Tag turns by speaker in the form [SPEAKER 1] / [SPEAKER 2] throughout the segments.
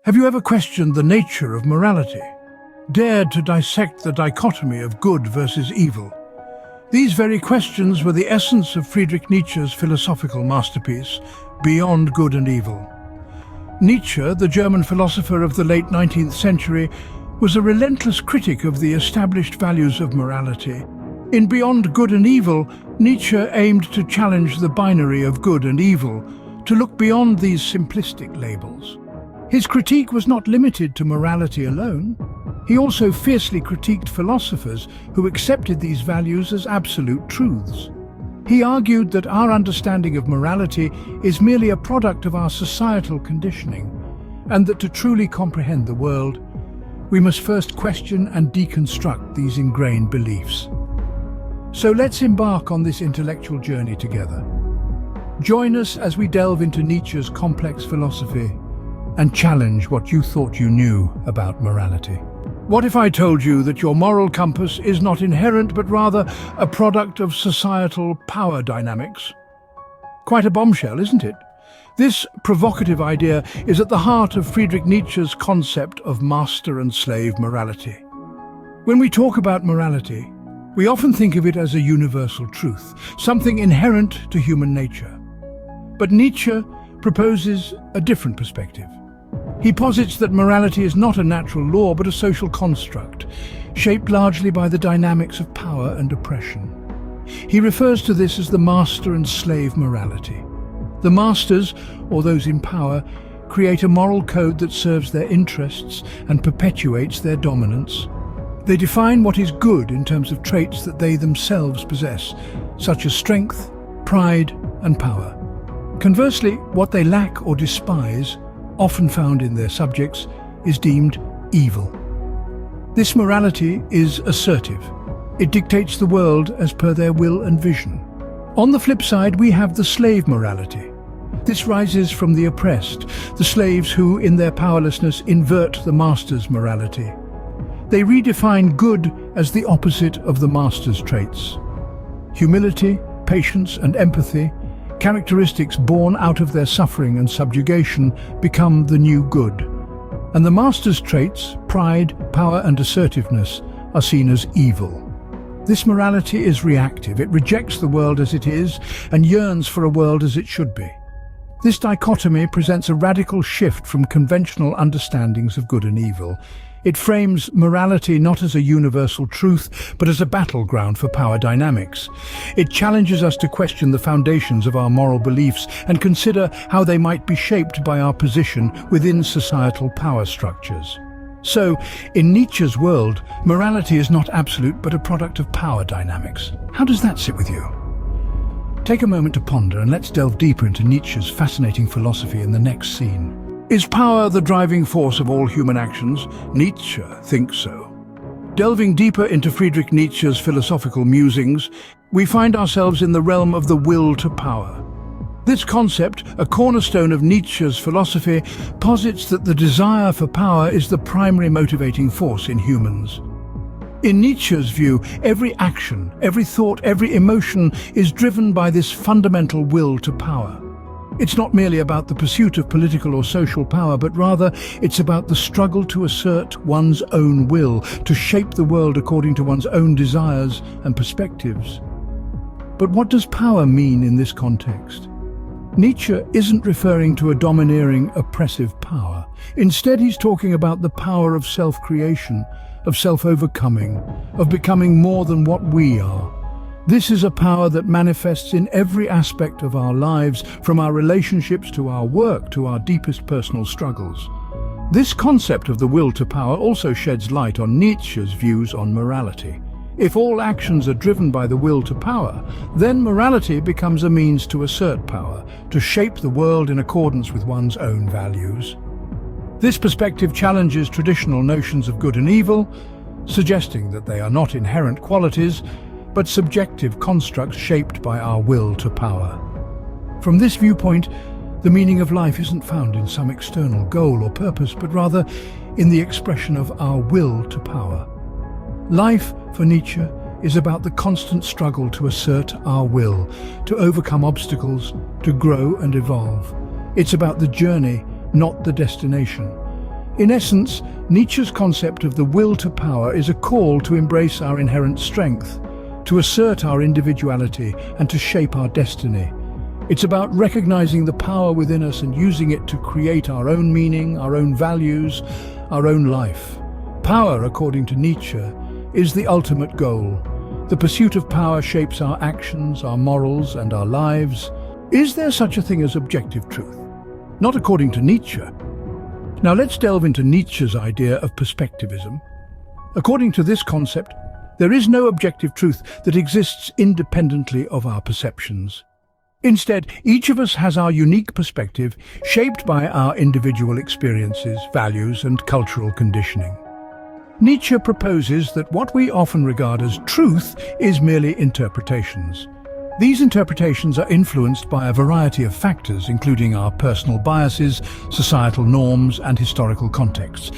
[SPEAKER 1] Have you ever questioned the nature of morality? Dared to dissect the dichotomy of good versus evil? These very questions were the essence of Friedrich Nietzsche's philosophical masterpiece, Beyond Good and Evil. Nietzsche, the German philosopher of the late 19th century, was a relentless critic of the established values of morality. In Beyond Good and Evil, Nietzsche aimed to challenge the binary of good and evil, to look beyond these simplistic labels. His critique was not limited to morality alone. He also fiercely critiqued philosophers who accepted these values as absolute truths. He argued that our understanding of morality is merely a product of our societal conditioning, and that to truly comprehend the world, we must first question and deconstruct these ingrained beliefs. So let's embark on this intellectual journey together. Join us as we delve into Nietzsche's complex philosophy and challenge what you thought you knew about morality. What if I told you that your moral compass is not inherent but rather a product of societal power dynamics? Quite a bombshell, isn't it? This provocative idea is at the heart of Friedrich Nietzsche's concept of master and slave morality. When we talk about morality, we often think of it as a universal truth, something inherent to human nature. But Nietzsche proposes a different perspective. He posits that morality is not a natural law but a social construct, shaped largely by the dynamics of power and oppression. He refers to this as the master and slave morality. The masters, or those in power, create a moral code that serves their interests and perpetuates their dominance. They define what is good in terms of traits that they themselves possess, such as strength, pride, and power. Conversely, what they lack or despise, often found in their subjects, is deemed evil. This morality is assertive. It dictates the world as per their will and vision. On the flip side, we have the slave morality. This rises from the oppressed, the slaves who, in their powerlessness, invert the master's morality. They redefine good as the opposite of the master's traits. Humility, patience, and empathy, characteristics born out of their suffering and subjugation, become the new good. And the master's traits, pride, power, and assertiveness, are seen as evil. This morality is reactive. It rejects the world as it is and yearns for a world as it should be. This dichotomy presents a radical shift from conventional understandings of good and evil. It frames morality not as a universal truth, but as a battleground for power dynamics. It challenges us to question the foundations of our moral beliefs and consider how they might be shaped by our position within societal power structures. So, in Nietzsche's world, morality is not absolute but a product of power dynamics. How does that sit with you? Take a moment to ponder and let's delve deeper into Nietzsche's fascinating philosophy in the next scene. Is power the driving force of all human actions? Nietzsche thinks so. Delving deeper into Friedrich Nietzsche's philosophical musings, we find ourselves in the realm of the will to power. This concept, a cornerstone of Nietzsche's philosophy, posits that the desire for power is the primary motivating force in humans. In Nietzsche's view, every action, every thought, every emotion is driven by this fundamental will to power. It's not merely about the pursuit of political or social power, but rather it's about the struggle to assert one's own will, to shape the world according to one's own desires and perspectives. But what does power mean in this context? Nietzsche isn't referring to a domineering, oppressive power. Instead, he's talking about the power of self-creation, of self-overcoming, of becoming more than what we are. This is a power that manifests in every aspect of our lives, from our relationships to our work to our deepest personal struggles. This concept of the will to power also sheds light on Nietzsche's views on morality. If all actions are driven by the will to power, then morality becomes a means to assert power, to shape the world in accordance with one's own values. This perspective challenges traditional notions of good and evil, suggesting that they are not inherent qualities, but subjective constructs shaped by our will to power. From this viewpoint, the meaning of life isn't found in some external goal or purpose, but rather in the expression of our will to power. Life, for Nietzsche, is about the constant struggle to assert our will, to overcome obstacles, to grow and evolve. It's about the journey, not the destination. In essence, Nietzsche's concept of the will to power is a call to embrace our inherent strength, to assert our individuality and to shape our destiny. It's about recognizing the power within us and using it to create our own meaning, our own values, our own life. Power, according to Nietzsche, is the ultimate goal. The pursuit of power shapes our actions, our morals, and our lives. Is there such a thing as objective truth? Not according to Nietzsche. Now let's delve into Nietzsche's idea of perspectivism. According to this concept, there is no objective truth that exists independently of our perceptions. Instead, each of us has our unique perspective, shaped by our individual experiences, values, and cultural conditioning. Nietzsche proposes that what we often regard as truth is merely interpretations. These interpretations are influenced by a variety of factors, including our personal biases, societal norms, and historical contexts.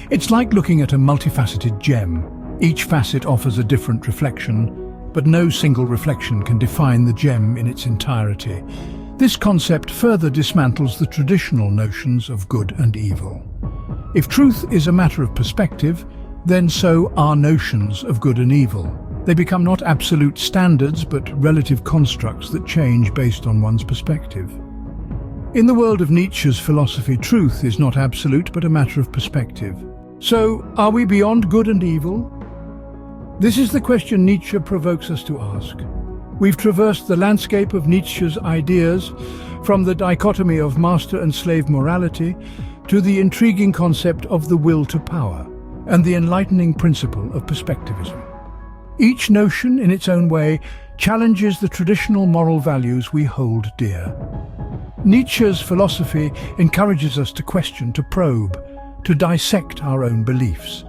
[SPEAKER 1] It's like looking at a multifaceted gem. Each facet offers a different reflection, but no single reflection can define the gem in its entirety. This concept further dismantles the traditional notions of good and evil. If truth is a matter of perspective, then so are notions of good and evil. They become not absolute standards, but relative constructs that change based on one's perspective. In the world of Nietzsche's philosophy, truth is not absolute, but a matter of perspective. So, are we beyond good and evil? This is the question Nietzsche provokes us to ask. We've traversed the landscape of Nietzsche's ideas, from the dichotomy of master and slave morality to the intriguing concept of the will to power and the enlightening principle of perspectivism. Each notion, in its own way, challenges the traditional moral values we hold dear. Nietzsche's philosophy encourages us to question, to probe, to dissect our own beliefs.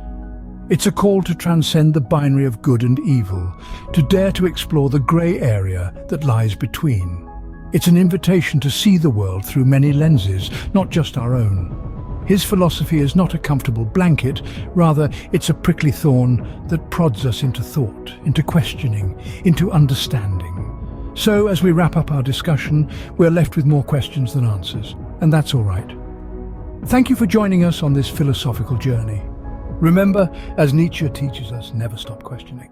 [SPEAKER 1] It's a call to transcend the binary of good and evil, to dare to explore the grey area that lies between. It's an invitation to see the world through many lenses, not just our own. His philosophy is not a comfortable blanket, rather it's a prickly thorn that prods us into thought, into questioning, into understanding. So as we wrap up our discussion, we're left with more questions than answers, and that's all right. Thank you for joining us on this philosophical journey. Remember, as Nietzsche teaches us, never stop questioning.